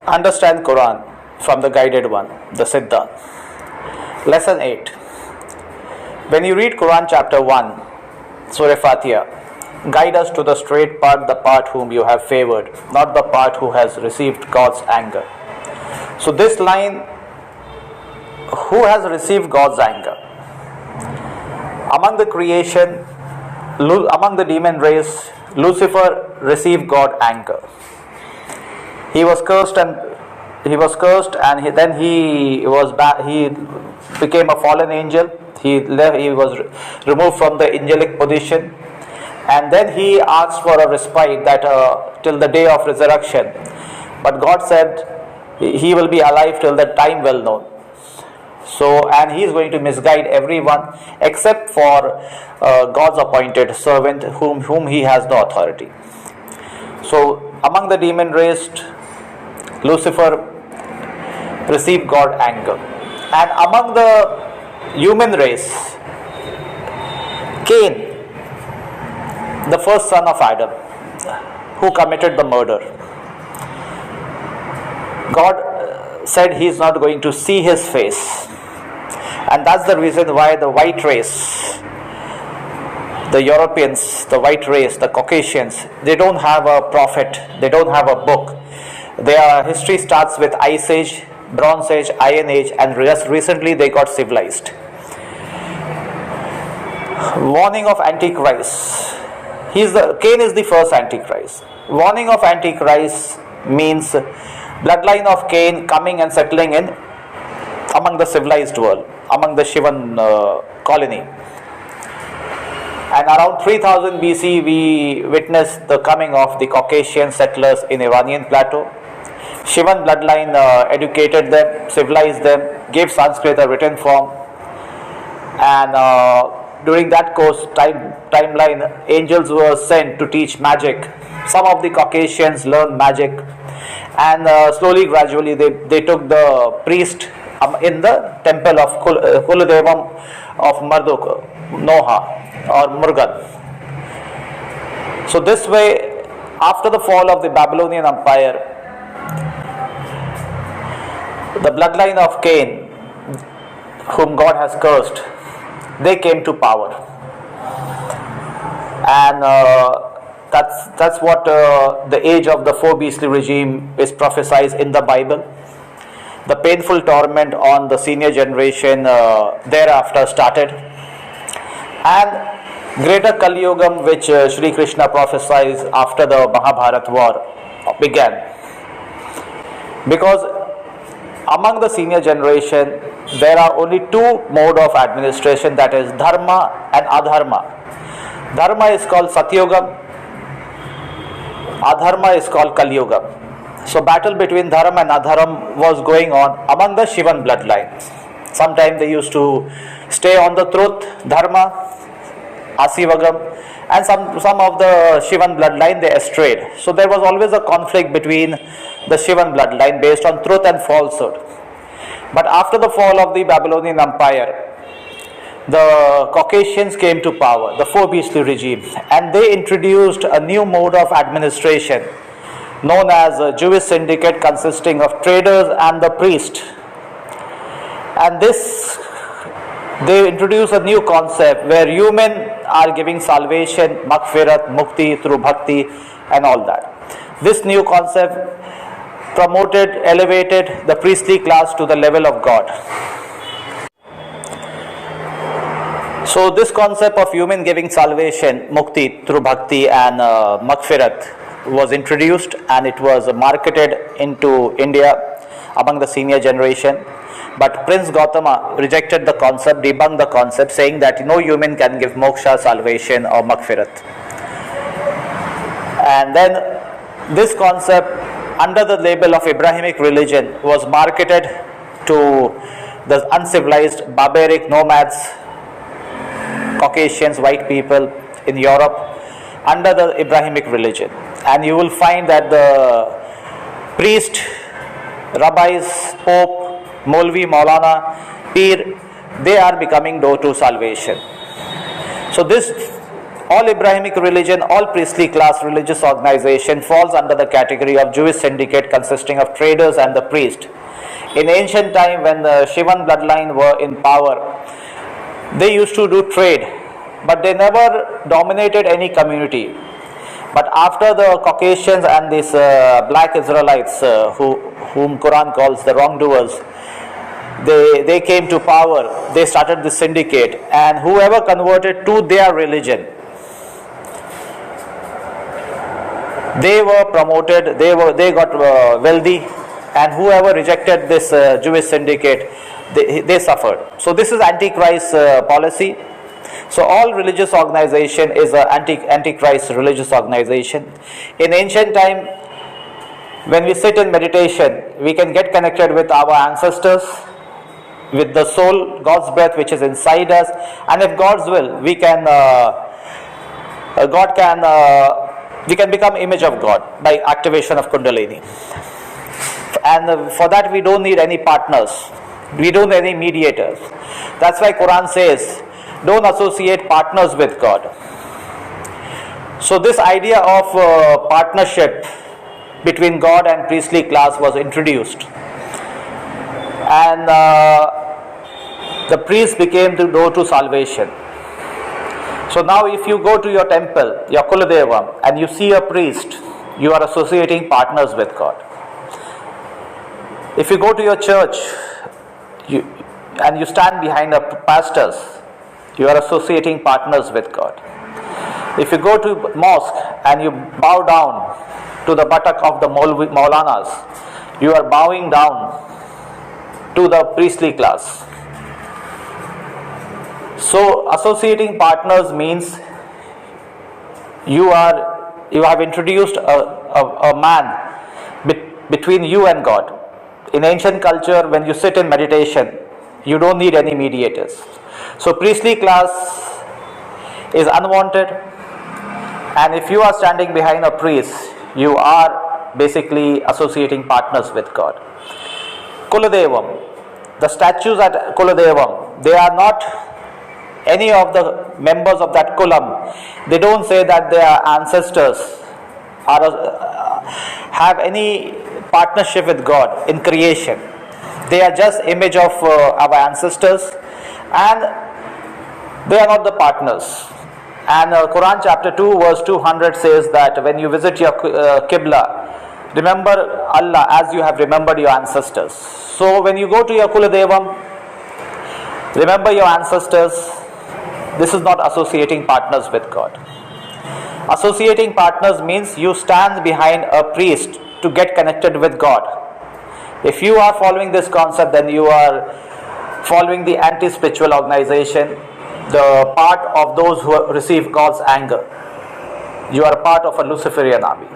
Understand Quran from the guided one, the siddha. Lesson 8. When you read Quran chapter 1, Surah Fatiha, guide us to the straight path, the part whom you have favored, not the part who has received God's anger. So this line, who has received God's anger? Among the creation, among the demon race, Lucifer received God's anger. He was cursed and he became a fallen angel. He was removed from the angelic position, and then he asked for a respite that till the day of resurrection. But God said he will be alive till the time well known. So, and he is going to misguide everyone except for God's appointed servant whom he has no authority. So, among the demon race, Lucifer received God's anger, and among the human race, Cain, the first son of Adam, who committed the murder, God said he is not going to see his face, and that's the reason why the white race, the Europeans, the white race, the Caucasians, they don't have a prophet, they don't have a book. Their history starts with Ice Age, Bronze Age, Iron Age, and just recently they got civilized. Warning of Antichrist. Cain is the first Antichrist. Warning of Antichrist means bloodline of Cain coming and settling in among the civilized world, among the Shivan colony. And around 3000 BC, we witnessed the coming of the Caucasian settlers in Iranian plateau. Shivan bloodline educated them, civilized them, gave Sanskrit a written form, and during that course timeline, angels were sent to teach magic. Some of the Caucasians learned magic, and slowly, gradually, they took the priest in the temple of Kuladevam of Marduk, Noha or Murugan. So this way, after the fall of the Babylonian Empire, the bloodline of Cain, whom God has cursed, they came to power, and that's what the age of the four beastly regime is prophesied in the Bible. The painful torment on the senior generation thereafter started, and greater Kali Yugam, which Sri Krishna prophesied after the Mahabharata war, began. Because among the senior generation, there are only two modes of administration, that is Dharma and Adharma. Dharma is called Satyugam, Adharma is called Kali Yugam. So battle between Dharma and Adharma was going on among the Shivan bloodline. Sometimes they used to stay on the truth, Dharma, Asivagam, and some of the Shivan bloodline they strayed. So there was always a conflict between the Shivan bloodline based on truth and falsehood. But after the fall of the Babylonian Empire, the Caucasians came to power, the four beastly regime, and they introduced a new mode of administration known as a Jewish syndicate consisting of traders and the priest. And they introduced a new concept where humans are giving salvation, maghfirat, mukti through bhakti and all that. This new concept elevated the priestly class to the level of God. So this concept of human giving salvation, mukti through bhakti and maghfirat was introduced, and it was marketed into India among the senior generation. But Prince Gautama rejected the concept, debunked the concept, saying that no human can give moksha, salvation or maghfirat. And then this concept, under the label of Abrahamic religion, was marketed to the uncivilized, barbaric nomads, Caucasians, white people in Europe, under the Abrahamic religion. And you will find that the priest, rabbis, pope, Molvi, Maulana, Peer, they are becoming door to salvation. So this All Abrahamic religion, all priestly class religious organization falls under the category of Jewish syndicate consisting of traders and the priest. In ancient time, when the Shivan bloodline were in power, they used to do trade, but they never dominated any community. But after the Caucasians and these black Israelites, whom Quran calls the wrongdoers, they came to power, they started the syndicate, and whoever converted to their religion, they were promoted, they got wealthy, and whoever rejected this Jewish syndicate, they suffered. So this is Antichrist policy. So all religious organization is an Antichrist religious organization. In ancient time, when we sit in meditation, we can get connected with our ancestors, with the soul, God's breath which is inside us, and if God's will, we can become image of God by activation of Kundalini. And for that we don't need any partners, we don't need any mediators. That's why Quran says, don't associate partners with God. So this idea of partnership between God and priestly class was introduced, and the priest became the door to salvation. So now if you go to your temple, your Kuladevam, and you see a priest, you are associating partners with God. If you go to your church and you stand behind the pastors, you are associating partners with God. If you go to mosque and you bow down to the buttock of the Maulanas, you are bowing down to the priestly class. So associating partners means you have introduced a man between you and God. In ancient culture, when you sit in meditation, you don't need any mediators. So priestly class is unwanted, and if you are standing behind a priest, you are basically associating partners with God. Kuladevam, the statues at Kuladevam, they are not any of the members of that kulam. They don't say that their ancestors have any partnership with God in creation. They are just image of our ancestors, and they are not the partners. And Quran chapter 2 verse 200 says that when you visit your Qibla, remember Allah as you have remembered your ancestors. So when you go to your Kuladevam, remember your ancestors. This is not associating partners with God. Associating partners means you stand behind a priest to get connected with God. If you are following this concept, then you are following the anti-spiritual organization, the part of those who receive God's anger. You are part of a Luciferian army.